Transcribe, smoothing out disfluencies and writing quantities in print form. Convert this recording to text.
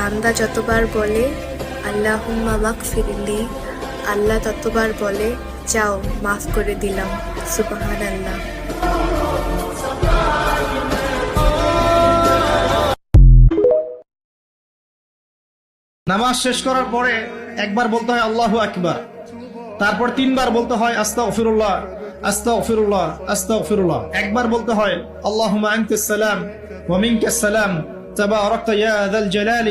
বান্দা যতবার বলে আল্লাহুম্মা মাগফিরলি, আল্লাহ ততবার বলে যাও মাফ করে দিলাম। সুবহানাল্লাহ। নামাজ শেষ করার পরে একবার বলতে হয় আল্লাহু আকবার, তারপর 3 বার বলতে হয় আস্তাগফিরুল্লাহ আস্তাগফিরুল্লাহ আস্তাগফিরুল্লাহ। একবার বলতে হয় আল্লাহুম্মা আনতাস সালাম ওয়া মিনকাস সালাম তাবারাকতা ইয়া যাল জালালি